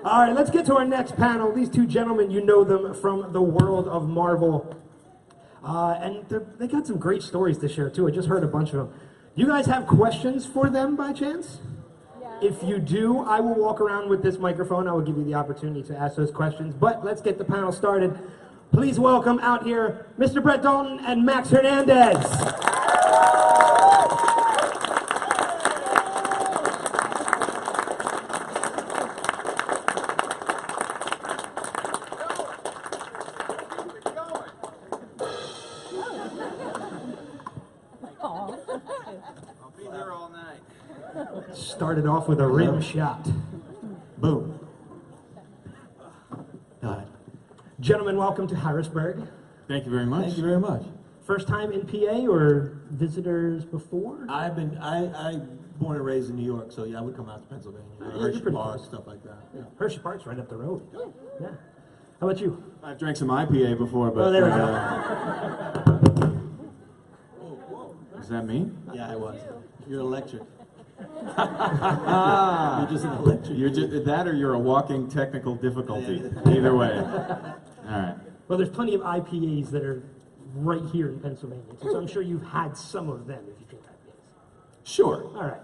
All right, let's get to our next panel. These two gentlemen, you know them from the world of Marvel. And they got some great stories to share, too. I just heard a bunch of them. You guys have questions for them by chance? Yeah. If you do, I will walk around with this microphone. I will give you the opportunity to ask those questions. But let's get the panel started. Please welcome out here Mr. Brett Dalton and Max Hernandez. Started off with a rim shot. Boom. Gentlemen, welcome to Harrisburg. Thank you very much. Thank you very much. First time in PA or visitors before? I born and raised in New York, so yeah, I would come out to Pennsylvania. Harrisburg Park, stuff like that. Yeah. Harrisburg Park's right up the road. Yeah. How about you? I've drank some IPA before, but... Oh, there we go. Is that me? Yeah, I was. You're electric. You're just an electric. You're just that, or you're a walking technical difficulty. Either way. All right. Well, there's plenty of IPAs that are right here in Pennsylvania, so I'm sure you've had some of them if you drink IPAs. Sure. All right.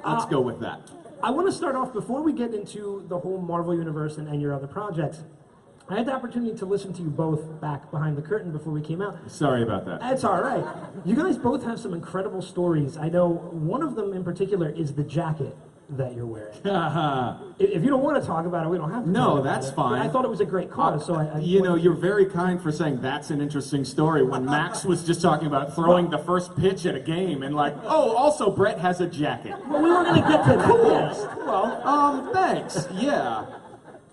Let's go with that. I want to start off, before we get into the whole Marvel Universe and your other projects, I had the opportunity to listen to you both back behind the curtain before we came out. Sorry about that. That's all right. You guys both have some incredible stories. I know one of them in particular is the jacket that you're wearing. If you don't want to talk about it, we don't have to. No, that's fine. I thought it was a great cause, so I you know, you're very kind for saying that's an interesting story when Max was just talking about throwing the first pitch at a game and like, oh, also Brett has a jacket. Well, we were going to get to that. Cool. Yes. Well, thanks. Yeah.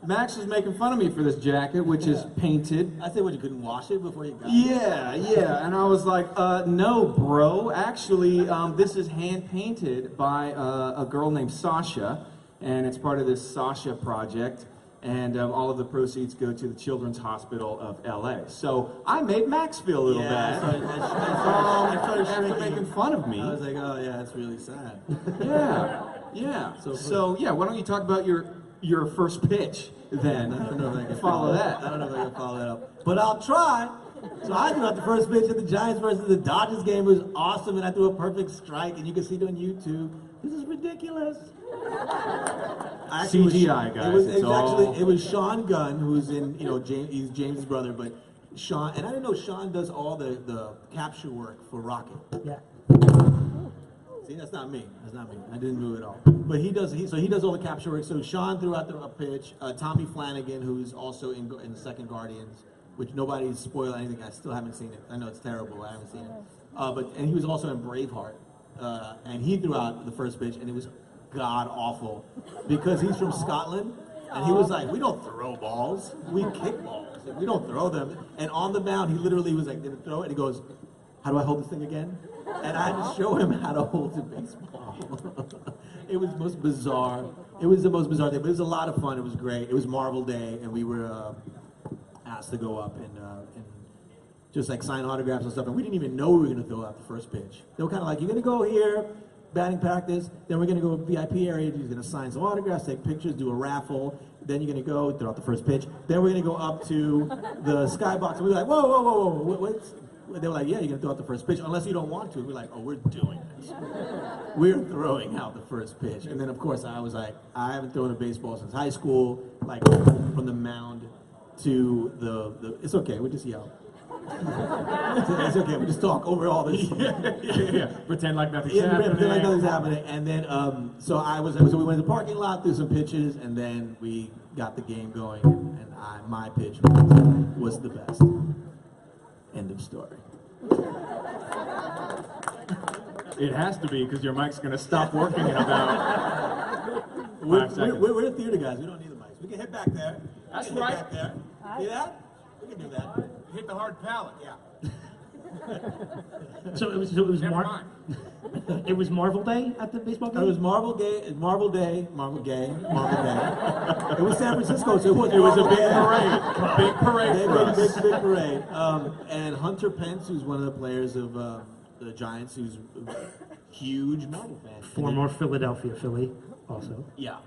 Max was making fun of me for this jacket, which is painted. I said, you couldn't wash it before you got it? Yeah, and I was like, no, bro. Actually, this is hand-painted by a girl named Sasha, and it's part of this Sasha project, and all of the proceeds go to the Children's Hospital of L.A. So I made Max feel a little bad. I started after making fun of me. I was like, oh, yeah, that's really sad. Yeah. So, yeah, why don't you talk about your first pitch, then. I don't know if I can follow that. I don't know if I can follow that up. But I'll try. So I threw out the first pitch at the Giants versus the Dodgers game. It was awesome, and I threw a perfect strike, and you can see it on YouTube. This is ridiculous. CGI, guys. It was Sean Gunn, who's in, he's James' brother, but Sean, and I didn't know Sean does all the capture work for Rocket. Yeah. See, that's not me. That's not me. I didn't move at all. But he does all the capture work. So Sean threw out a pitch. Tommy Flanagan, who's also in the second Guardians, which nobody's spoiled anything. I still haven't seen it. I know it's terrible. I haven't seen it. And he was also in Braveheart. And he threw out the first pitch, and it was god awful because he's from Scotland, and he was like, "We don't throw balls. We kick balls. We don't throw them." And on the mound, he literally was like, "Did throw it?" And he goes, "How do I hold this thing again?" And I had to show him how to hold the baseball. It was the most bizarre. It was the most bizarre thing, but it was a lot of fun. It was great. It was Marvel Day, and we were asked to go up and just like sign autographs and stuff. And we didn't even know we were going to throw out the first pitch. They were kind of like, "You're going to go here, batting practice. Then we're going to go VIP area. You're going to sign some autographs, take pictures, do a raffle. Then you're going to go throw out the first pitch. Then we're going to go up to the skybox." And we were like, whoa. They were like, "Yeah, you're going to throw out the first pitch, unless you don't want to." We're like, "Oh, we're doing this. We're throwing out the first pitch." And then, of course, I was like, I haven't thrown a baseball since high school, like from the mound to the it's okay, we just yell. It's okay, we just talk over all this. Yeah. Pretend like nothing's happening. Pretend like nothing's happening. And then, so we went to the parking lot, threw some pitches, and then we got the game going, and my pitch was the best. End of story. It has to be, because your mic's going to stop working in about 5 seconds. We're the theater guys. We don't need the mics. We can hit back there. That's right. Back there. See that? We can do that. Hit the hard palate. Yeah. So it was it was Marvel Day at the baseball game? It was Marvel Day. It was San Francisco, so it was a big parade. Big parade. And Hunter Pence, who's one of the players of the Giants, who's a huge Marvel fan. Former Philadelphia Philly, also. Yeah.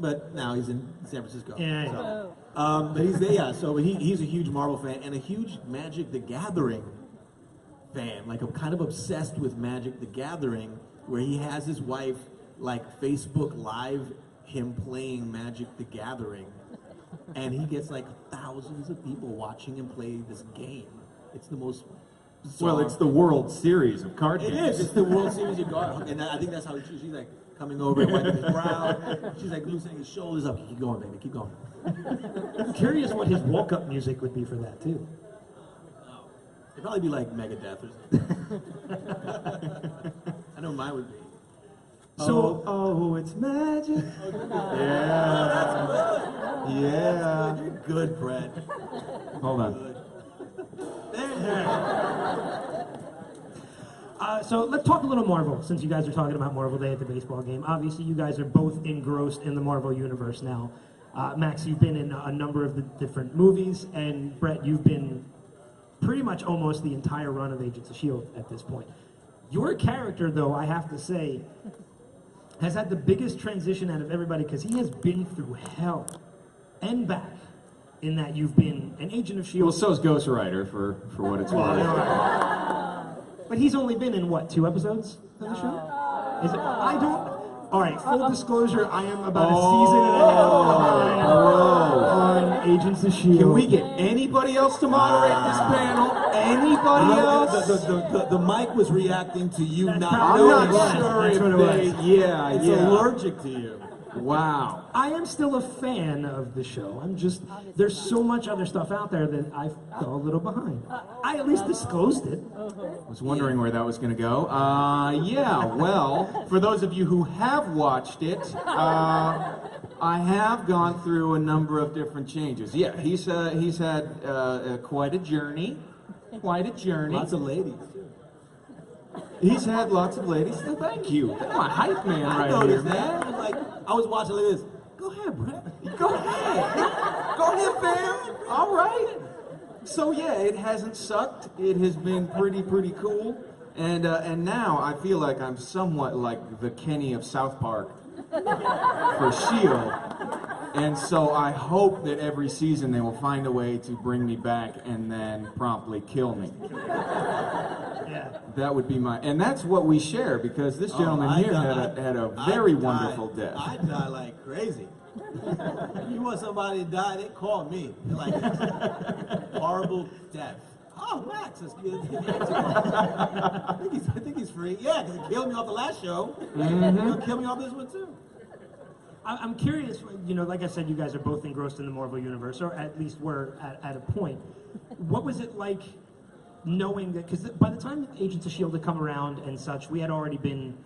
but now he's in San Francisco. Yeah. So, but he's there, yeah. So he's a huge Marvel fan and a huge Magic the Gathering fan, like kind of obsessed with Magic the Gathering, where he has his wife like Facebook Live him playing Magic the Gathering, and he gets like thousands of people watching him play this game. It's the most bizarre. Well, it's the World Series of card It games. is. It's the World Series of God, and I think that's how she's like coming over and wiping his brow. She's like loosening his shoulders up. Keep going, baby. Keep going. I'm curious what his walk-up music would be for that too. It'd probably be like Megadeth or something. I know mine would be. So, oh, it's magic. Yeah. Yeah. You're good, Brett. Hold on. Good. so let's talk a little Marvel, since you guys are talking about Marvel Day at the baseball game. Obviously, you guys are both engrossed in the Marvel universe now. Max, you've been in a number of the different movies, and Brett, you've been pretty much almost the entire run of Agents of S.H.I.E.L.D. at this point. Your character, though, I have to say, has had the biggest transition out of everybody because he has been through hell and back in that you've been an agent of S.H.I.E.L.D. Well, so's Ghost Rider, for what it's worth. But he's only been in, what, 2 episodes of the show? Is it? I don't... All right, full disclosure, I am about a season and a half behind on Agents of S.H.I.E.L.D. Can we get anybody else to moderate this panel? Anybody else? The mic was reacting to you not I'm knowing. not sure That's if what it they... was. Yeah, It's yeah. allergic to you. Wow. I am still a fan of the show. I'm just, there's so much other stuff out there that I fell a little behind. I at least disclosed it. I was wondering where that was going to go. Yeah, well, for those of you who have watched it, I have gone through a number of different changes. Yeah, he's had quite a journey. Quite a journey. Lots of ladies. He's had lots of ladies. Thank you. That's my hype man I right here, noticed man. that. I'm like, I was watching like this. Go ahead, Brett. Go ahead. Go ahead, fam. All right. So yeah, it hasn't sucked. It has been pretty cool. And now I feel like I'm somewhat like the Kenny of South Park for S.H.I.E.L.D. And so I hope that every season they will find a way to bring me back and then promptly kill me. Yeah. That would be my, and that's what we share, because this gentleman here had a very wonderful death. I die like crazy. If you want somebody to die, they call me. They're like, horrible death. Oh, Max, that's good. I think he's free. Yeah, because he killed me off the last show. He'll kill me off this one, too. I'm curious, you know, like I said, you guys are both engrossed in the Marvel Universe, or at least were at a point. What was it like knowing that, because by the time Agents of S.H.I.E.L.D. had come around and such, we had already been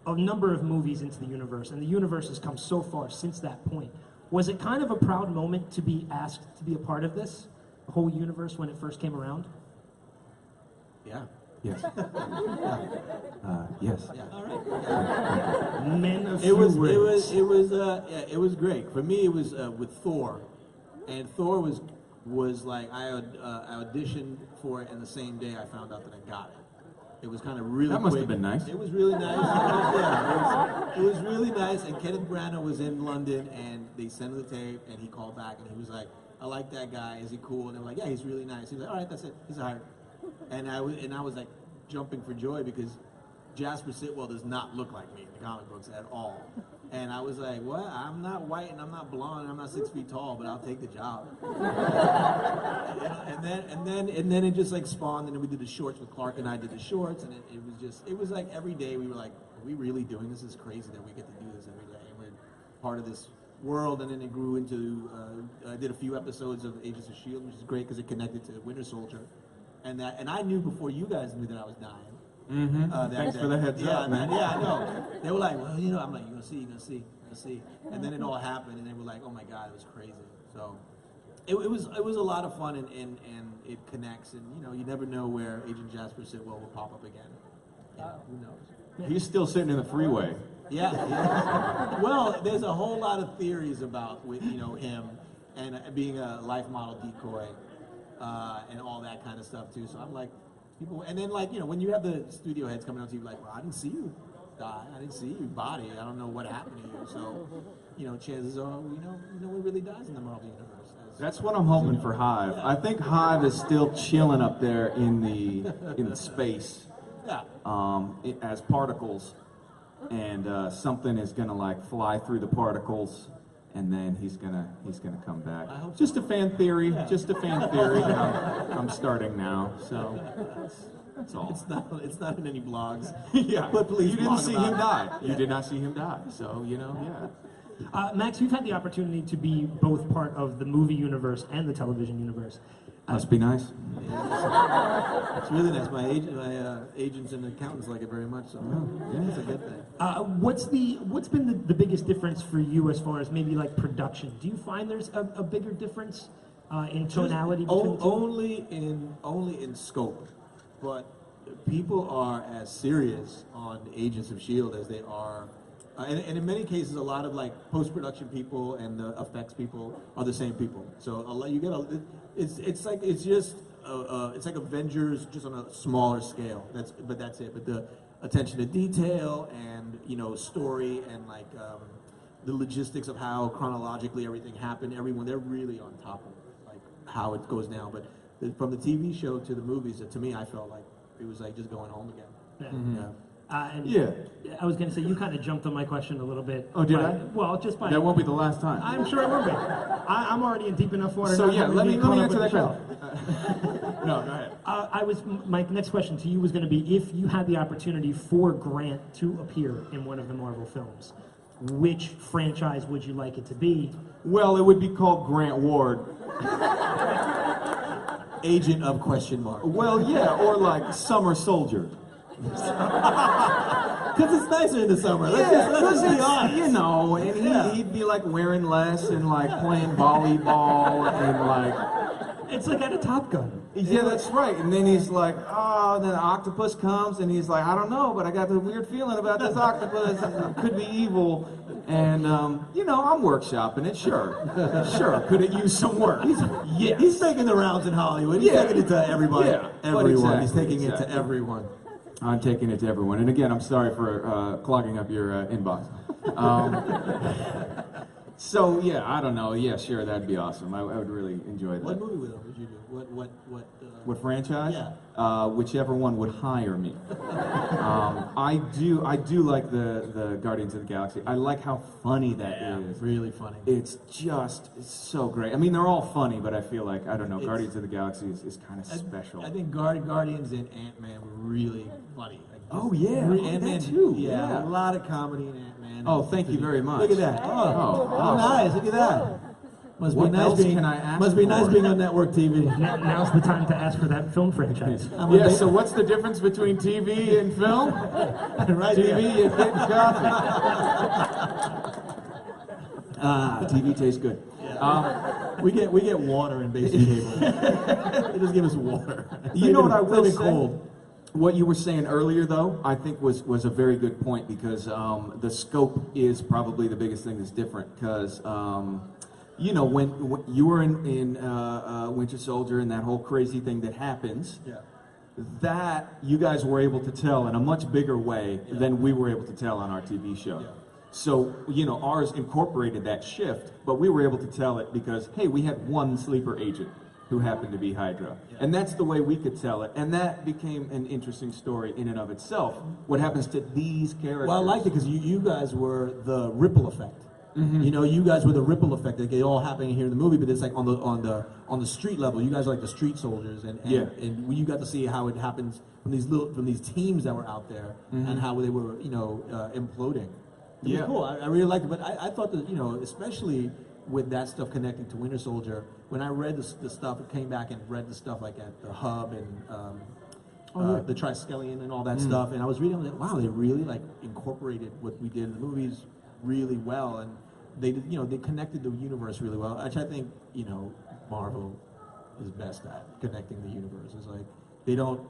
a number of movies into the universe, and the universe has come so far since that point. Was it kind of a proud moment to be asked to be a part of this, the whole universe, when it first came around? Yeah. Yes. Yes. Yeah. All right. Men of It was great. For me, it was with Thor, and Thor was like I auditioned for it, and the same day I found out that I got it. It was kind of really That must quick. have been nice. It was really nice. It was really nice. And Kenneth Branagh was in London, and they sent him the tape, and he called back, and he was like, "I like that guy. Is he cool?" And they were like, "Yeah, he's really nice." He was like, "All right, that's it. He's hired." And I was like jumping for joy because Jasper Sitwell does not look like me in the comic books at all. And I was like, "What? I'm not white and I'm not blonde and I'm not 6 feet tall, but I'll take the job." and then it just like spawned, and then we did the shorts with Clark, and I did the shorts, and it was like every day we were like, "Are we really doing this? It's crazy that we get to do this every day, and we're part of this world." And then it grew into I did a few episodes of Agents of S.H.I.E.L.D., which is great because it connected to Winter Soldier, and I knew before you guys knew that I was dying. Thanks for the heads up, man. Yeah, I know. They were like, "Well, you know," I'm like, "You're gonna see. And then it all happened, and they were like, "Oh my God, it was crazy." So it was a lot of fun, and it connects, and you know, you never know where Agent Jasper Sitwell will pop up again. Yeah, who knows? He's still sitting in the freeway. Yeah. Well, there's a whole lot of theories about him and being a life model decoy and all that kind of stuff too. So I'm like, people, and then like when you have the studio heads coming out to you like, "Well, I didn't see you die. I didn't see your body. I don't know what happened to you. So, chances are, what really dies in the Marvel universe. That's what I'm hoping for Hive. I think Hive is still chilling up there in the space, as particles, and something is gonna like fly through the particles, and then he's gonna come back. I hope so. Just a fan theory. Just a fan theory that I'm starting now. So that's all. It's not in any blogs. Yeah, but please, you didn't blog see about him it. die. You Yeah. did not see him die. So yeah. Max, you've had the opportunity to be both part of the movie universe and the television universe. Must be nice. It's really nice. My agents and accountants like it very much. So it's a good thing. What's been the biggest difference for you as far as maybe like production? Do you find there's a bigger difference in tonality between the two? Only in scope, but people are as serious on Agents of S.H.I.E.L.D. as they are. And in many cases, a lot of like post-production people and the effects people are the same people. So it's like Avengers just on a smaller scale. That's it. But the attention to detail and story and like the logistics of how chronologically everything happened, they're really on top of like how it goes down. But from the TV show to the movies, to me, I felt like it was like just going home again. Yeah. Yeah. I was going to say, you kind of jumped on my question a little bit. Oh, did I? Well, just by... That won't be the last time. I'm sure it won't be. I'm already in deep enough water. So not yeah, having let to me be caught up answer with that the question. No, go ahead. my next question to you was going to be, if you had the opportunity for Grant to appear in one of the Marvel films, which franchise would you like it to be? Well, it would be called Grant Ward. Agent of question mark. Well, yeah, or like Summer Soldier. Because it's nicer in the summer. Let's just be honest. And he'd be like wearing less and like playing volleyball and like. It's like at a Top Gun. Yeah, that's right. And then he's like, then the octopus comes and he's like, I don't know, but I got the weird feeling about this octopus. It could be evil. And, I'm workshopping it, sure. Sure, could it use some work? Yes. He's making the rounds in Hollywood. He's taking it to everybody. Yeah, everyone. He's taking it to everyone. I'm taking it to everyone. And again, I'm sorry for clogging up your inbox. So, yeah, I don't know. Yeah, sure, that'd be awesome. I would really enjoy that. What movie with him would you do? What franchise? Yeah. Whichever one would hire me. I do like the Guardians of the Galaxy. I like how funny that is. Really funny. It's so great. I mean, they're all funny, but I feel like, I don't know, Guardians of the Galaxy is kind of special. I think Guardians and Ant-Man were really funny. Like, Oh, yeah. Ant-Man that too. Yeah, a lot of comedy in Ant-Man. Oh, thank you very much. Look at that. Oh, nice. Look at that. Must What be nice else being, can I ask must be nice for? being on network TV. Now's the time to ask for that film franchise. Yeah, so what's the difference between TV and film? Right TV, there. you get coffee. TV tastes good. We get water in basic cable. They just give us water. You know what I will Really say? cold. What you were saying earlier, though, I think was a very good point, because the scope is probably the biggest thing that's different. Because when you were in Winter Soldier and that whole crazy thing that happens, that you guys were able to tell in a much bigger way than we were able to tell on our TV show. So, ours incorporated that shift, but we were able to tell it because, hey, we had one sleeper agent who happened to be Hydra. And that's the way we could tell it. And that became an interesting story in and of itself. What happens to these characters? Well, I liked it because you guys were the ripple effect. You guys were the ripple effect. Like, it all happening here in the movie, but it's like on the street level. You guys are like the street soldiers, and you got to see how it happens from these teams that were out there, and how they were imploding. It was cool. I really liked it, but I thought that especially with that stuff connecting to Winter Soldier, when I read the stuff, it came back and read the stuff like at the Hub and the Triskelion and all that stuff, and I was reading, I was like, wow, they really like incorporated what we did in the movies really well, and they did, they connected the universe really well, which I think Marvel is best at connecting the universe. It's like they don't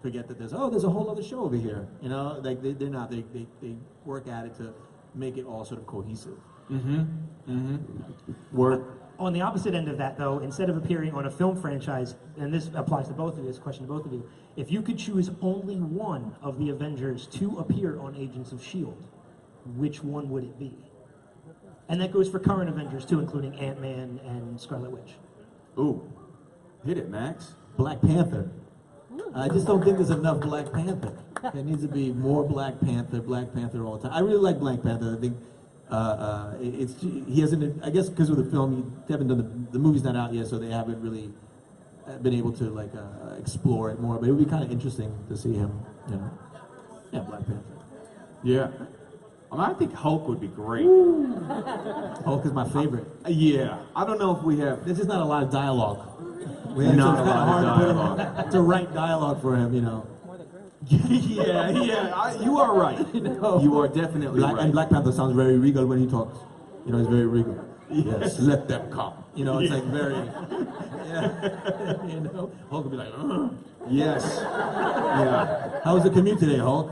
forget that there's a whole other show over here. Like they're not. They work at it to make it all sort of cohesive. Word. On the opposite end of that, though, instead of appearing on a film franchise, and this applies to both of you, this question to both of you, if you could choose only one of the Avengers to appear on Agents of S.H.I.E.L.D., which one would it be? And that goes for current Avengers, too, including Ant-Man and Scarlet Witch. Ooh, hit it, Max. Black Panther. I just don't think there's enough Black Panther. There needs to be more Black Panther all the time. I really like Black Panther. I think he hasn't. I guess because of the film, you haven't done the movie's not out yet, so they haven't really been able to like explore it more. But it would be kind of interesting to see him. You know, yeah, Black Panther. Yeah. I think Hulk would be great. Hulk is my favorite. Yeah. I don't know if we have. There's just not a lot of dialogue. Not a lot of dialogue. To write dialogue for him, you know. You are right. You are definitely right. And Black Panther sounds very regal when he talks. You know, he's very regal. Yes, let them come. You know, it's like very, yeah. You know, Hulk would be like, ugh. Yes. Yeah. How was the commute today, Hulk?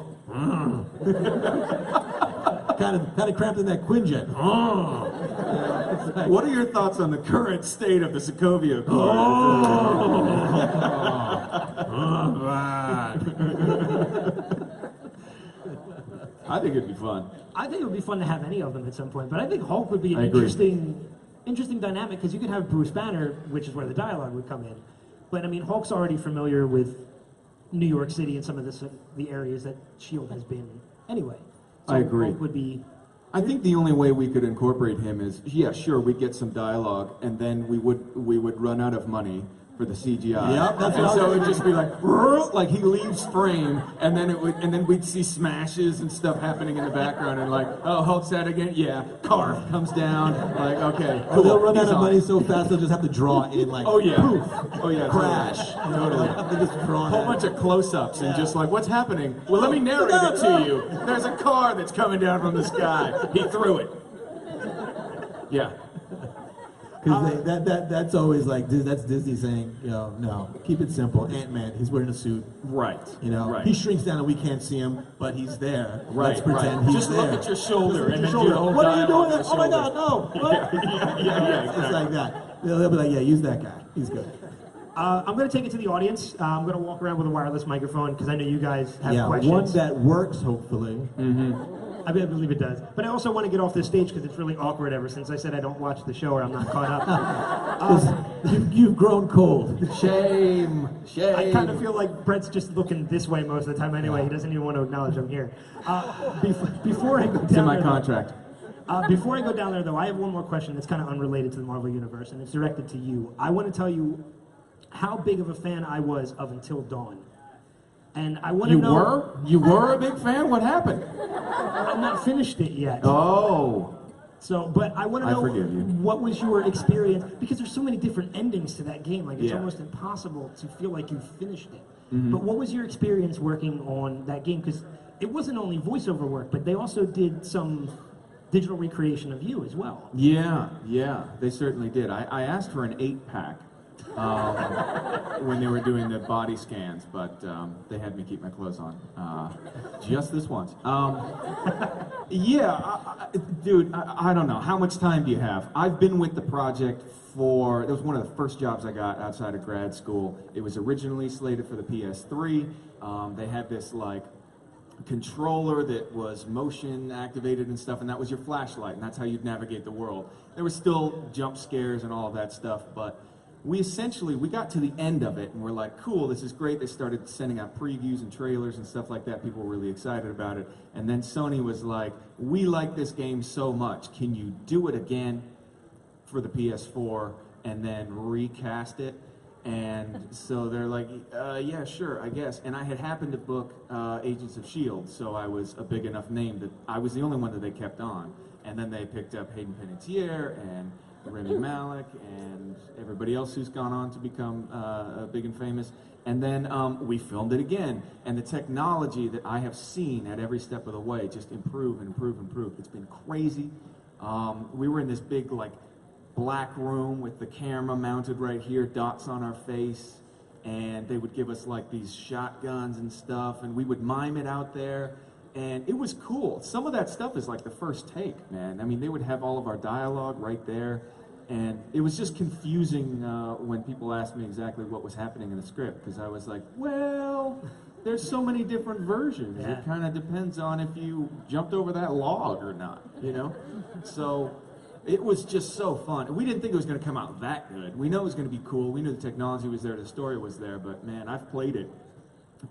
kind of cramped in that Quinjet. What are your thoughts on the current state of the Sokovia Accord? I think it'd be fun. I think it would be fun to have any of them at some point, but I think Hulk would be an interesting dynamic, because you could have Bruce Banner, which is where the dialogue would come in. But I mean, Hulk's already familiar with New York City and some of the areas that S.H.I.E.L.D. has been anyway. So I agree. Hulk would be... I think the only way we could incorporate him is, yeah, sure, we'd get some dialogue, and then we would run out of money for the CGI. Yep, that's and what so it'd just be like he leaves frame, and then we'd see smashes and stuff happening in the background, and like, oh, Hulk's at it again, yeah, car comes down, like, okay, cool. They'll run out He's of on. money so fast they'll just have to draw it in like, Oh yeah, poof, oh yeah, crash. totally. They just draw A whole that. bunch of close-ups and just like, what's happening? Well, let me narrate it to you. There's a car that's coming down from the sky. He threw it. Yeah. Because that's always like, that's Disney saying, you know, no, keep it simple. Ant-Man, he's wearing a suit. Right. You know, right. he shrinks down and we can't see him, but he's there. Right, Let's pretend right. he's Just there. look at your shoulder and then Shoulder. do the whole What are you doing? dialogue Oh my on God, the no! What? yeah, It's exactly. like that. They'll be like, yeah, use that guy. He's good. I'm going to take it to the audience. I'm going to walk around with a wireless microphone, because I know you guys have questions. One that works, hopefully. I believe it does. But I also want to get off this stage because it's really awkward ever since I said I don't watch the show or I'm not caught up. You've grown cold. Shame. I kind of feel like Brett's just looking this way most of the time anyway. He doesn't even want to acknowledge I'm here. Before I go down It's in my there, contract. before I go down there, though, I have one more question that's kind of unrelated to the Marvel Universe, and it's directed to you. I want to tell you how big of a fan I was of Until Dawn. And I want to know... You were a big fan? What happened? I've not finished it yet. Oh. So, but I want to I know forgive you. what was your experience, because there's so many different endings to that game. Like, it's Yeah. almost impossible to feel like you've finished it. Mm-hmm. But what was your experience working on that game? Because it wasn't only voiceover work, but they also did some digital recreation of you as well. Yeah, they certainly did. I asked for an 8-pack when they were doing the body scans, but they had me keep my clothes on just this once. Dude, I don't know. How much time do you have? I've been with the project it was one of the first jobs I got outside of grad school. It was originally slated for the PS3. They had this like controller that was motion activated and stuff, and that was your flashlight, and that's how you'd navigate the world. There were still jump scares and all of that stuff, but we got to the end of it, and we're like, cool, this is great. They started sending out previews and trailers and stuff like that. People were really excited about it. And then Sony was like, we like this game so much. Can you do it again for the PS4 and then recast it? And so they're like, yeah, sure, I guess. And I had happened to book Agents of S.H.I.E.L.D., so I was a big enough name that I was the only one that they kept on. And then they picked up Hayden Panettiere and Rami Malek and everybody else who's gone on to become big and famous. And then we filmed it again. And the technology that I have seen at every step of the way just improve and improve and improve. It's been crazy. We were in this big, like, black room with the camera mounted right here, dots on our face. And they would give us, like, these shotguns and stuff. And we would mime it out there. And it was cool. Some of that stuff is like the first take, man. I mean, they would have all of our dialogue right there. And it was just confusing when people asked me exactly what was happening in the script, because I was like, well, there's so many different versions. Yeah. It kind of depends on if you jumped over that log or not, you know? So it was just so fun. We didn't think it was going to come out that good. We know it was going to be cool. We knew the technology was there, the story was there, but man, I've played it.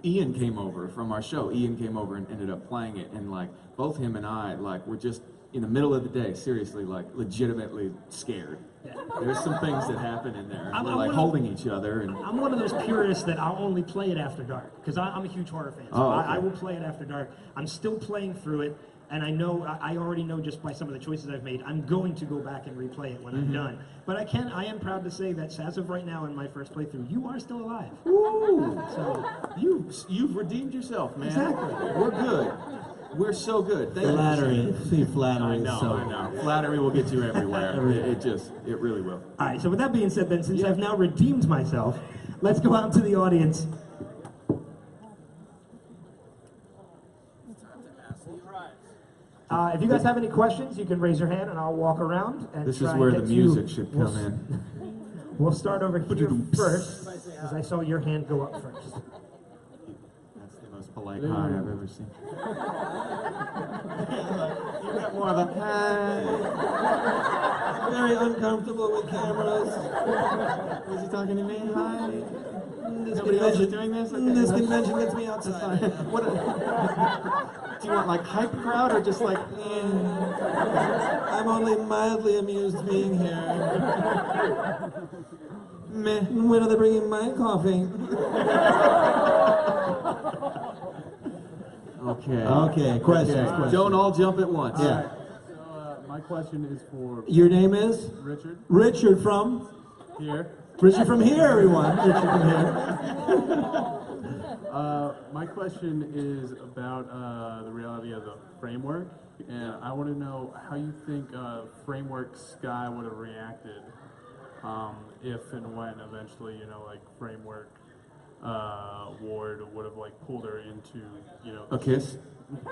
Ian came over from our show. Ian came over and ended up playing it, and like both him and I, like, were just in the middle of the day, seriously, like legitimately scared. Yeah. There's some things that happen in there. I'm We're like holding each other, and I'm one of those purists that I'll only play it after dark because I'm a huge horror fan. So Oh, okay. I will play it after dark. I'm still playing through it, and I know I already know just by some of the choices I've made, I'm going to go back and replay it when I'm done. But I am proud to say that as of right now, in my first playthrough, you are still alive. woo! So You've redeemed yourself, man. Exactly. We're good. We're so good. Thank Flattery. See, flattery. I know, so. I know. Flattery will get you everywhere. It really will. all right. So with that being said, then since I've now redeemed myself, let's go out to the audience. If you guys have any questions, you can raise your hand and I'll walk around. And This try is and where get the to- music should come we'll, in. We'll start over here first, because I saw your hand go up first. That's the most polite hi I've ever seen. You got more of a hi. Very uncomfortable with cameras. Was he talking to me? Hi. This Nobody else is convention, doing this? Okay. this convention gets me outside. What do you want, like hype crowd or just like? I'm only mildly amused being here. Meh. When are they bringing my coffee? Okay. Okay, questions. Don't all jump at once. Yeah. So my question is for Your name is? Richard Richard from? here. Richard from here, everyone. Richard from here. My question is about the reality of the framework, and I want to know how you think Framework Sky would have reacted if and when eventually, you know, like Framework Ward would have like pulled her into, you know. A kiss?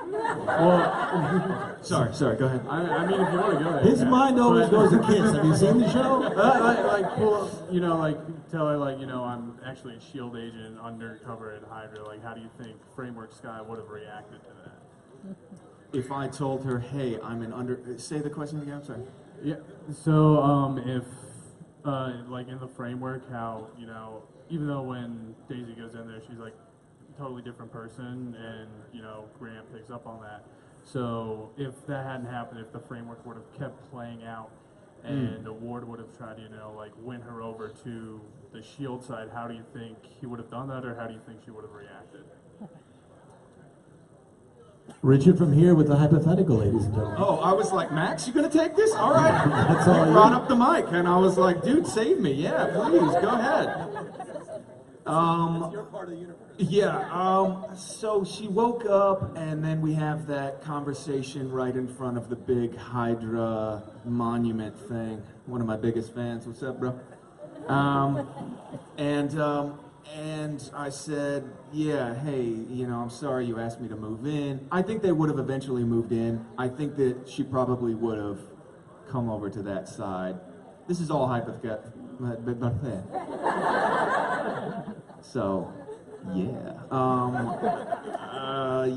Well, Sorry, go ahead. I mean, if you want to go there. His yeah. mind always But- goes to kiss. Have you seen the show? like pull, you know, like tell her like, you know, I'm actually a SHIELD agent undercover at Hydra. Like, how do you think Framework Sky would have reacted to that? If I told her, hey, I'm an say the question again, I'm sorry. Yeah. So, if like in the framework, how, you know, even though when Daisy goes in there, she's like a totally different person, and you know, Grant picks up on that. So if that hadn't happened, if the framework would have kept playing out, and Ward would have tried to, you know, like win her over to the SHIELD side, how do you think he would have done that, or how do you think she would have reacted? Richard from here with the hypothetical, ladies and gentlemen. Oh, I was like, Max, you gonna take this? All right. That's all He you. brought up the mic, and I was like, dude, save me. Yeah, please, go ahead. Your part of the universe. Yeah. So she woke up, and then we have that conversation right in front of the big Hydra monument thing. One of my biggest fans. What's up, bro? And I said, yeah, hey, you know, I'm sorry you asked me to move in. I think they would have eventually moved in. I think that she probably would have come over to that side. This is all hypothetical. So, yeah.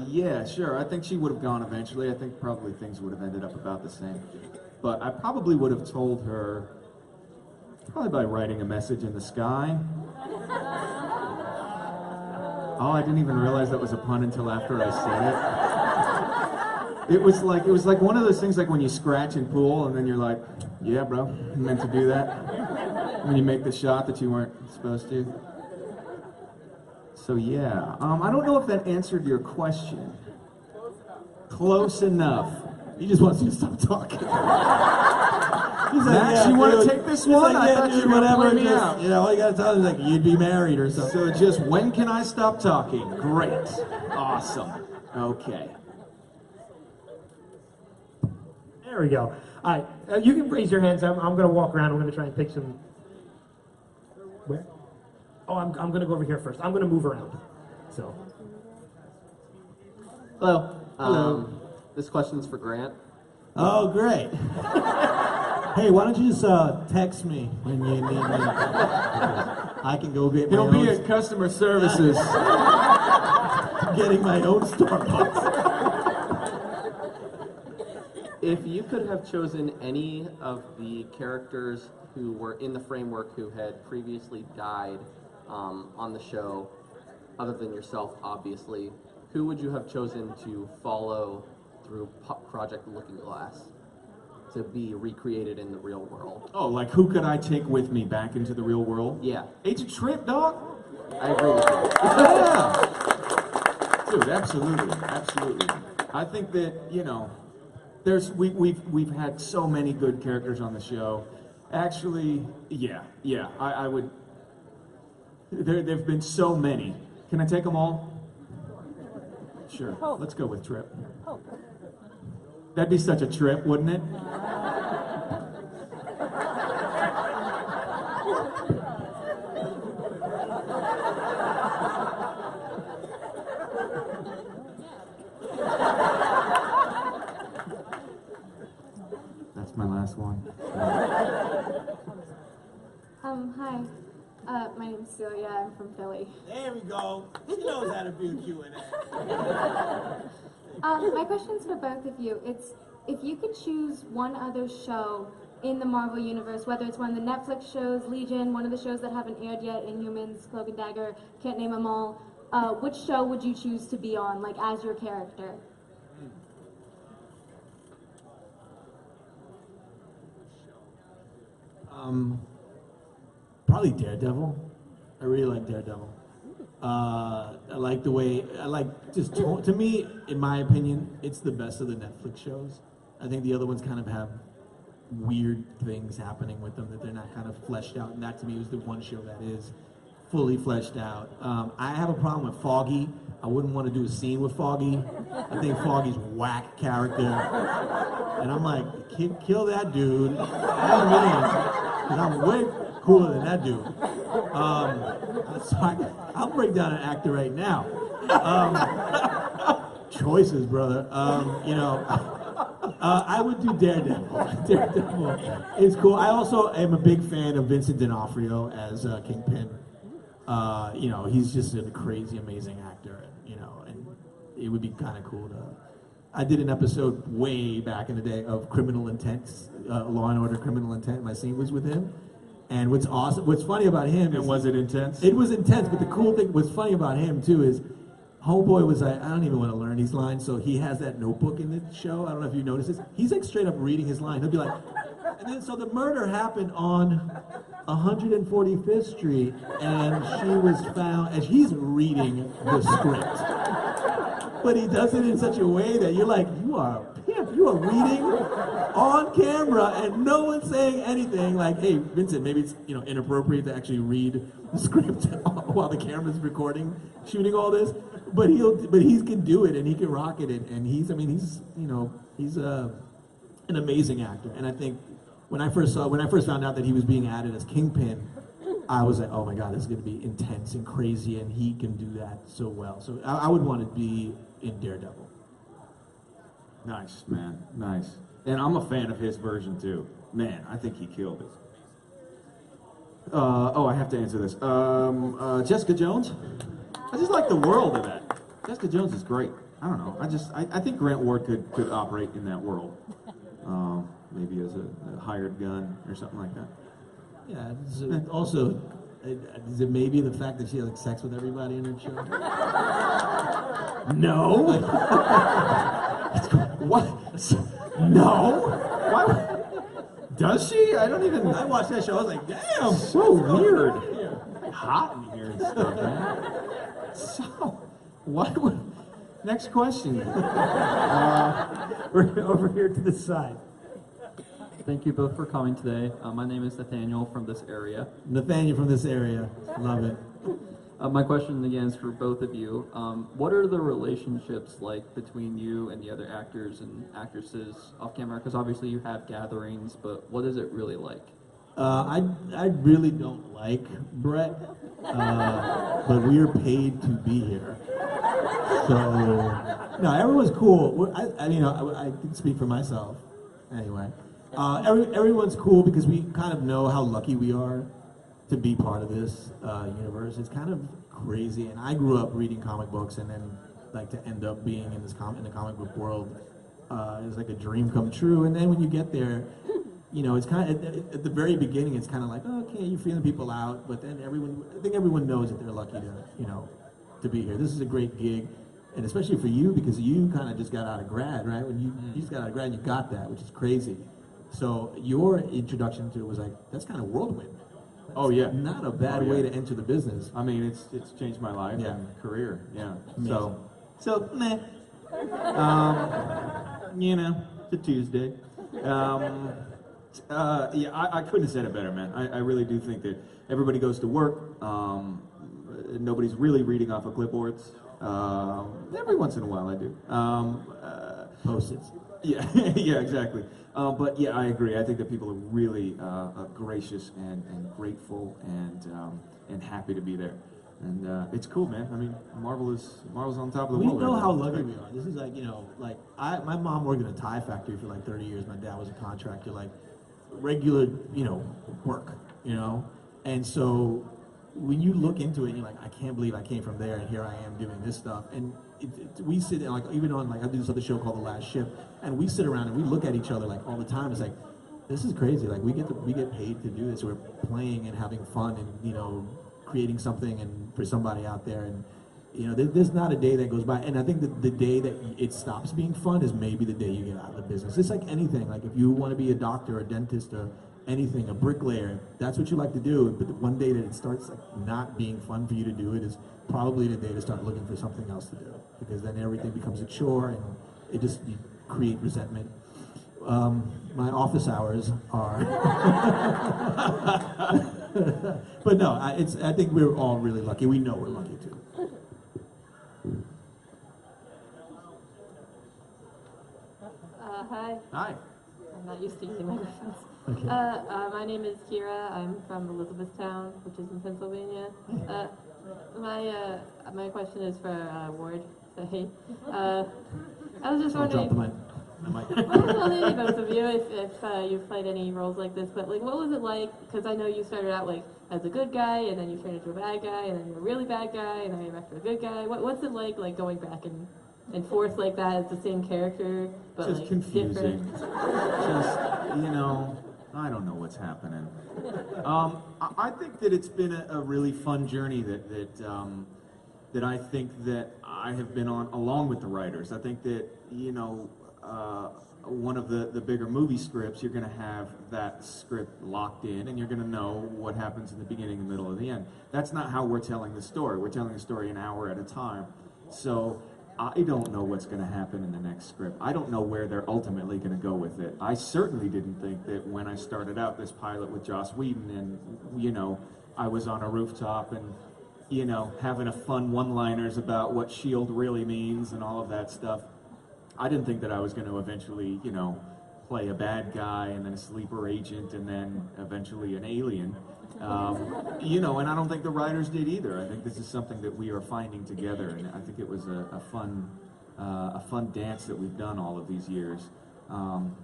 Yeah, sure. I think she would have gone eventually. I think probably things would have ended up about the same. But I probably would have told her, probably by writing a message in the sky. Oh, I didn't even realize that was a pun until after I said it. It was like one of those things like when you scratch in pool and then you're like, yeah, bro, you meant to do that. When you make the shot that you weren't supposed to. So yeah, I don't know if that answered your question. Close enough. He just wants you to stop talking. He's like, Max, yeah, you want dude. to take this He's one? like, I yeah, thought you dude, were going to whatever. play me Just, out. you know, all you gotta tell him is like, you'd be married or something. So just when can I stop talking? Great. Awesome. Okay. There we go. All right, you can raise your hands. I'm going to walk around. I'm going to try and pick some. Where? Oh, I'm going to go over here first. I'm going to move around. So. Hello. Hello. This question's for Grant. Oh, great. Hey, why don't you just text me when you need me? I can go get my He'll own. be at customer services. Getting my own Starbucks. If you could have chosen any of the characters who were in the framework who had previously died on the show, other than yourself, obviously, who would you have chosen to follow through Project Looking Glass to be recreated in the real world? Oh, like who could I take with me back into the real world? Yeah, Agent Trip, dog. I agree with you. Yeah. Dude, absolutely, absolutely. I think that, you know, we've had so many good characters on the show. Actually, yeah, I would. There've been so many. Can I take them all? Sure. Let's go with Trip. That'd be such a trip, wouldn't it? That's my last one. Hi. My name's Celia. I'm from Philly. There we go. She knows how to do Q&A. My question's for both of you. It's if you could choose one other show in the Marvel Universe, whether it's one of the Netflix shows, Legion, one of the shows that haven't aired yet, Inhumans, Cloak and Dagger, can't name them all, which show would you choose to be on, like, as your character? Probably Daredevil. I really like Daredevil. I like the way, to me, in my opinion, it's the best of the Netflix shows. I think the other ones kind of have weird things happening with them that they're not kind of fleshed out, and that to me was the one show that is fully fleshed out. I have a problem with Foggy. I wouldn't want to do a scene with Foggy. I think Foggy's whack character. And I'm like, kill that dude. I mean, 'cause I'm way cooler than that dude. So I'll break down an actor right now. Choices, brother. I would do Daredevil. Daredevil is cool. I also am a big fan of Vincent D'Onofrio as Kingpin. He's just a crazy, amazing actor, and it would be kind of cool to. I did an episode way back in the day of Criminal Intent, Law and Order Criminal Intent. My scene was with him. And what's funny about him is... And was it intense? It was intense, but the cool thing, what's funny about him too is, Homeboy was like, I don't even want to learn these lines, so he has that notebook in the show. I don't know if you noticed this. He's like straight up reading his line. He'll be like, and then so the murder happened on 145th Street, and she was found, and he's reading the script. But he does it in such a way that you're like, you are a pimp. You are reading on camera, and no one's saying anything. Like, hey, Vincent, maybe it's inappropriate to actually read the script while the camera's recording, shooting all this. But he can do it, and he can rock it, and he's an amazing actor. And I think when I first found out that he was being added as Kingpin, I was like, oh my God, this is going to be intense and crazy, and he can do that so well. So I would want to be in Daredevil. Nice, man. Nice. And I'm a fan of his version too. Man, I think he killed it. I have to answer this. Jessica Jones? I just like the world of that. Jessica Jones is great. I don't know. I think Grant Ward could operate in that world. Maybe as a hired gun or something like that. Yeah, also, is it maybe the fact that she has sex with everybody in her show? No. What? No? Why? Does she? I don't even. I watched that show. I was like, damn. So weird. Hot in here and stuff, man. So, what would... Next question. We're over here to the side. Thank you both for coming today. My name is Nathaniel from this area. Nathaniel from this area. Love it. My question again is for both of you. What are the relationships like between you and the other actors and actresses off camera? Because obviously you have gatherings, but what is it really like? I really don't like Brett, but we are paid to be here. So, no, everyone's cool. I can speak for myself. Anyway, Everyone's cool because we kind of know how lucky we are to be part of this universe. It's kind of crazy, and I grew up reading comic books, and then like to end up being in in the comic book world is like a dream come true. And then when you get there, you know, it's kind of at the very beginning, it's kind of like, okay, you're feeling people out, but then I think everyone knows that they're lucky to, you know, to be here. This is a great gig, and especially for you because you kind of just got out of grad, right? When you just got out of grad, and you got that, which is crazy. So your introduction to it was like, that's kind of whirlwind. Oh yeah, Not a bad way to enter the business. I mean, it's changed my life and career. Yeah. Amazing. So meh. You know, it's a Tuesday. Yeah, I couldn't have said it better, man. I really do think that everybody goes to work. Nobody's really reading off of clipboards. Every once in a while, I do. Post-its. Yeah, yeah, exactly. But yeah, I agree. I think that people are really gracious and grateful and happy to be there. And it's cool, man. I mean, Marvel's on top of the We world. know right how now. lucky we are. This is like, you know, like my mom worked in a tie factory for like 30 years. My dad was a contractor, like regular, you know, work, you know? And so when you look into it, you're like, I can't believe I came from there and here I am doing this stuff. And we sit there, like, even on, like, I do this other show called The Last Ship, and we sit around and we look at each other like all the time. It's like, this is crazy. Like, we get paid to do this. We're playing and having fun and, you know, creating something and for somebody out there. And, you know, there's not a day that goes by. And I think that the day that it stops being fun is maybe the day you get out of the business. It's like anything. Like, if you want to be a doctor, a dentist, or anything, a bricklayer, that's what you like to do. But the one day that it starts like not being fun for you to do it is probably the day to start looking for something else to do, because then everything becomes a chore and it just you create resentment. My office hours are, but no, I think we're all really lucky. We know we're lucky too. Hi. Hi. I'm not used to using microphones. Okay. My name is Kira. I'm from Elizabethtown, which is in Pennsylvania. My question is for Ward. So hey, I was just I'll drop the wondering. mic. Well, maybe both of you, if you've played any roles like this, but like, what was it like? Because I know you started out like as a good guy, and then you turned into a bad guy, and then you're a really bad guy, and then you're back to a good guy. What's it like going back and forth like that as the same character, but Just like confusing. different? Just, you know, I don't know what's happening. I think that it's been a really fun journey that I think that I have been on along with the writers. I think that, you know, one of the bigger movie scripts, you're going to have that script locked in, and you're going to know what happens in the beginning, the middle, and the end. That's not how we're telling the story. We're telling the story an hour at a time. So I don't know what's going to happen in the next script. I don't know where they're ultimately going to go with it. I certainly didn't think that when I started out this pilot with Joss Whedon and, you know, I was on a rooftop and, you know, having a fun one-liners about what S.H.I.E.L.D. really means and all of that stuff. I didn't think that I was going to eventually, you know, play a bad guy and then a sleeper agent and then eventually an alien. You know, and I don't think the writers did either. I think this is something that we are finding together, and I think it was a fun dance that we've done all of these years.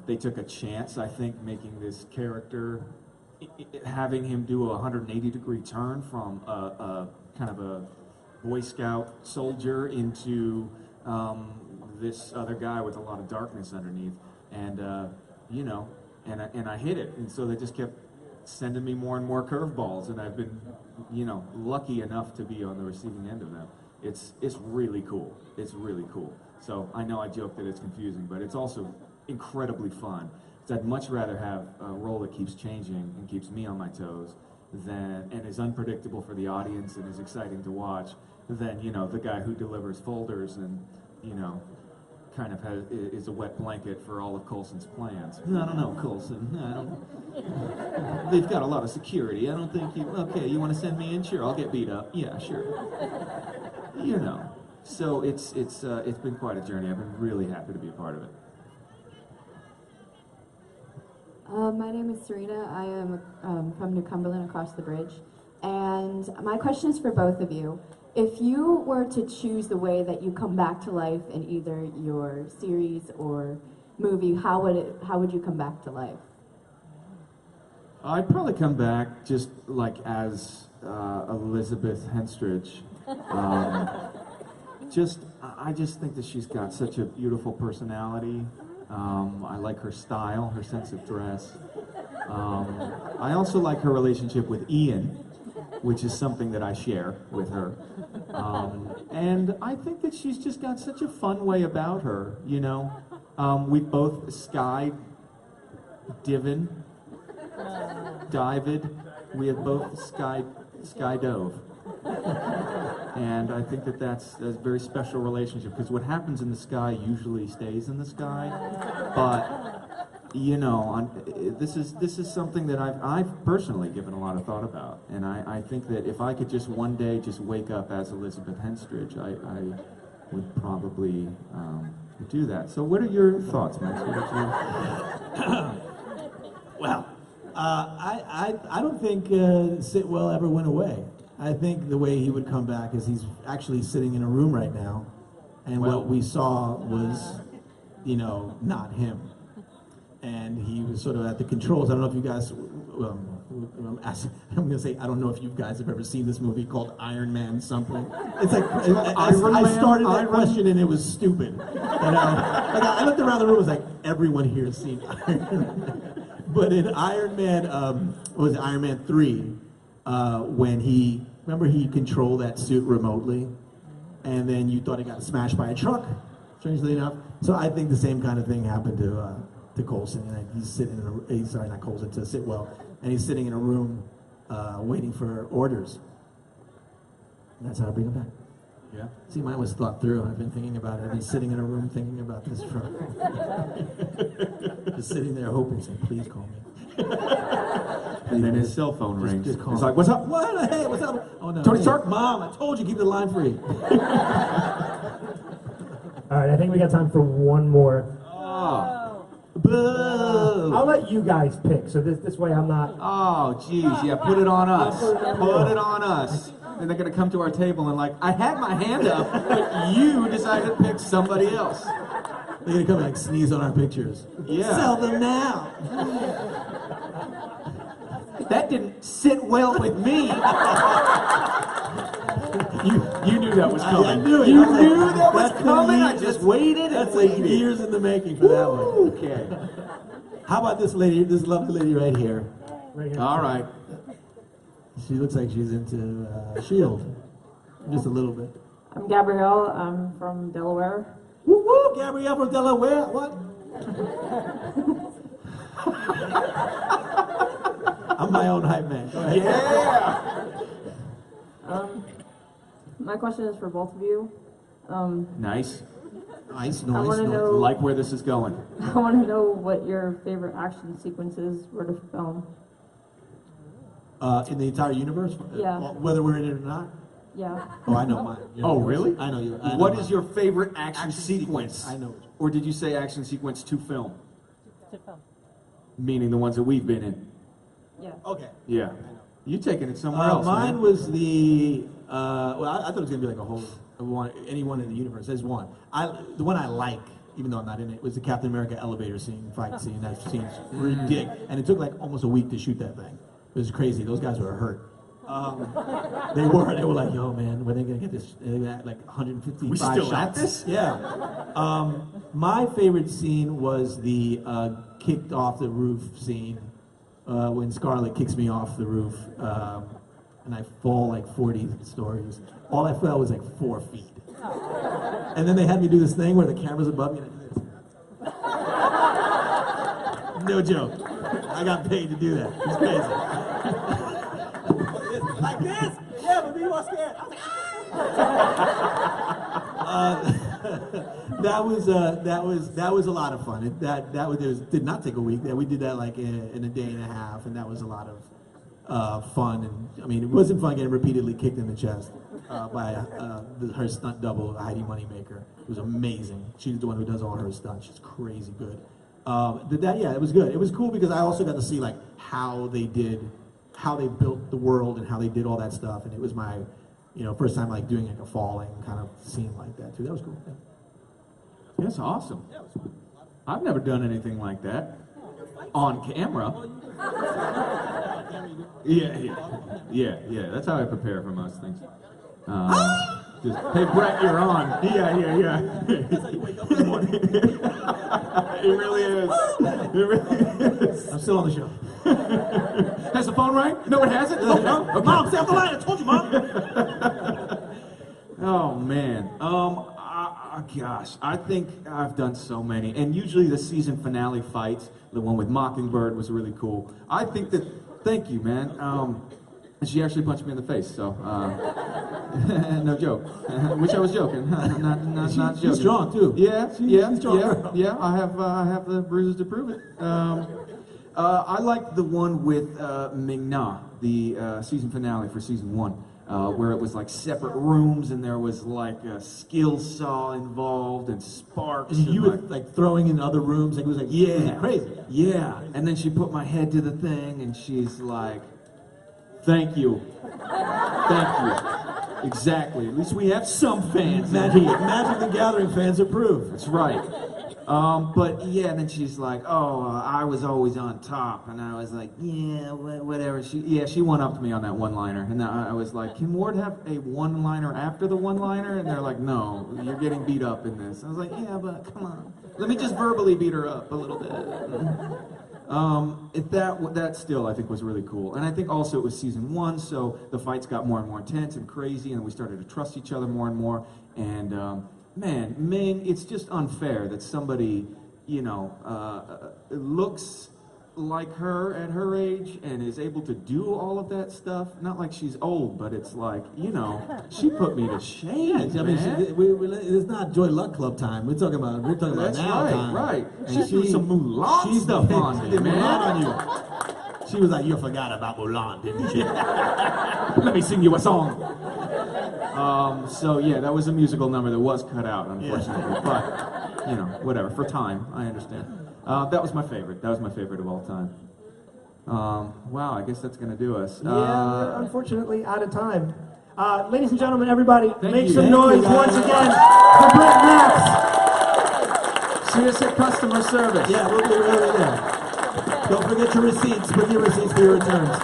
They took a chance, I think, making this character, having him do a 180-degree turn from a kind of a Boy Scout soldier into this other guy with a lot of darkness underneath, and you know, and I hit it, and so they just kept sending me more and more curveballs, and I've been, you know, lucky enough to be on the receiving end of them. It's really cool. It's really cool. So I know I joke that it's confusing, but it's also incredibly fun. So I'd much rather have a role that keeps changing and keeps me on my toes than, and is unpredictable for the audience and is exciting to watch, than, you know, the guy who delivers folders and, you know, kind of is a wet blanket for all of Coulson's plans. I don't know, Coulson. I don't. They've got a lot of security. I don't think you. Okay, you want to send me in? Sure, I'll get beat up. Yeah, sure. You know. So it's been quite a journey. I've been really happy to be a part of it. My name is Serena. I am from New Cumberland across the bridge. And my question is for both of you. If you were to choose the way that you come back to life in either your series or movie, how would you come back to life? I'd probably come back just like as Elizabeth Henstridge. I just think that she's got such a beautiful personality. I like her style, her sense of dress. I also like her relationship with Ian, which is something that I share with her. And I think that she's just got such a fun way about her, you know. We've both divin. We have both skydove. And I think that that's a very special relationship, because what happens in the sky usually stays in the sky. But, you know, this is something that I've personally given a lot of thought about. And I think that if I could just one day just wake up as Elizabeth Henstridge, I would probably do that. So what are your thoughts, Max? Well, I don't think Sitwell ever went away. I think the way he would come back is he's actually sitting in a room right now, and what we saw was, you know, not him. And he was sort of at the controls. I don't know if you guys, I'm going to say, I don't know if you guys have ever seen this movie called Iron Man something. It's like, I started that question and it was stupid. You know? Like I looked around the room, it was like, everyone here has seen Iron Man. But in Iron Man, what was it, Iron Man 3, when he controlled that suit remotely, and then you thought he got smashed by a truck, strangely enough. So I think the same kind of thing happened to Coulson, and he's sitting not Coulson, to Sitwell, and he's sitting in a room waiting for orders. And that's how I bring him back. Yeah. See, mine was thought through. I've been thinking about it. I've been sitting in a room thinking about this for just sitting there hoping, saying, please call me. And then his cell phone rings. Just call He's me. like, what's up? What? Hey, what's up? Oh no. Tony Hey, Stark? Mom, I told you, keep the line free. All right, I think we got time for one more. Oh. Boo! I'll let you guys pick, so this way I'm not. Oh, geez, yeah, put it on us. Put it on us. And they're going to come to our table and like, I had my hand up, but you decided to pick somebody else. They're going to come and like sneeze on our pictures. Yeah. Sell them now. That didn't sit well with me. You knew that was coming. I knew it. You I was like, knew that was that's coming. been I just waited and That's like waited. years in the making for that one. Okay. How about this lady, this lovely lady right here? Right here. All right. She looks like she's into S.H.I.E.L.D. Just a little bit. I'm Gabrielle. I'm from Delaware. Woo woo! Gabrielle from Delaware. What? I'm my own hype man. Go ahead. Yeah. My question is for both of you. Nice. Nice, I want nice. to know. Like where this is going. I want to know what your favorite action sequences were to film. In the entire universe? Yeah. Whether we're in it or not? Yeah. Oh, I know mine. Oh, really? I know you. What is your favorite action sequence? I know. Or did you say action sequence to film? To film. Meaning the ones that we've been in. Yeah. Okay. Yeah. You taking it somewhere else, Mine man. was the. Well, I thought it was gonna be like a whole one. Anyone in the universe. There's one. The one I like, even though I'm not in it, was the Captain America elevator scene, fight scene. That scene's ridiculous, and it took like almost a week to shoot that thing. It was crazy. Those guys were hurt. They were like, yo, man, when are they gonna get this? They got like 155 We still shots. at this? Yeah. My favorite scene was the kicked off the roof scene when Scarlett kicks me off the roof, and I fall like 40 stories. All I felt was like 4 feet. And then they had me do this thing where the camera's above me and I do this. No joke. I got paid to do that. It's crazy. Like this? Yeah, but people are scared. I was like, that was a lot of fun. It did not take a week. We did that like in a day and a half, and that was a lot of fun. And I mean, it wasn't fun getting repeatedly kicked in the chest by her stunt double, Heidi Moneymaker. It was amazing. She's the one who does all her stunts. She's crazy good. It was good. It was cool because I also got to see like how they built the world and how they did all that stuff. And it was my, first time like doing like a falling kind of scene like that too. That was cool. Yeah. That's awesome. I've never done anything like that on camera. Yeah. That's how I prepare for most things. Just, hey, Brett, you're on. Yeah. It really is. It really is. I'm still on the show. Has the phone rang? No, it hasn't? Oh, no? Okay. Mom, stay off the line. I told you, Mom. Oh, man. Gosh, I think I've done so many. And usually the season finale fights, the one with Mockingbird was really cool. I think that, thank you, man. She actually punched me in the face, so, no joke. Wish I was joking. Not joking. She's strong, too. She's strong. Yeah, I have the bruises to prove it. I liked the one with Ming-Na, the season finale for season 1. Where it was like separate rooms and there was like a skill saw involved and sparks. And you were like throwing in other rooms. Like, it was like, yeah, it was crazy. Yeah. And then she put my head to the thing and she's like, thank you. Exactly. At least we have some fans. Magic the Gathering fans approve. That's right. But yeah, and then she's like, I was always on top, and I was like, yeah, whatever. She one-upped me on that one-liner, and I was like, can Ward have a one-liner after the one-liner? And they're like, no, you're getting beat up in this. I was like, yeah, but come on, let me just verbally beat her up a little bit. That still I think was really cool, and I think also it was season 1, so the fights got more and more intense and crazy, and we started to trust each other more and more, and. Man, Ming, it's just unfair that somebody, looks like her at her age and is able to do all of that stuff. Not like she's old, but it's like, she put me to shame, I mean, it's not Joy Luck Club time. We're talking about That's now right, time. right. And She's doing some Mulan stuff on me, man. Mulan on you. She was like, you forgot about Mulan, didn't you? Let me sing you a song. So yeah, that was a musical number that was cut out, unfortunately. But, whatever, for time, I understand. That was my favorite. That was my favorite of all time. Wow, I guess that's gonna do us. We're unfortunately out of time. Ladies and gentlemen, everybody, make you. some Thank noise you, once guys. again for Brett Max. See us at customer service. Yeah, we'll be right there. Don't forget your receipts. Bring your receipts for your returns.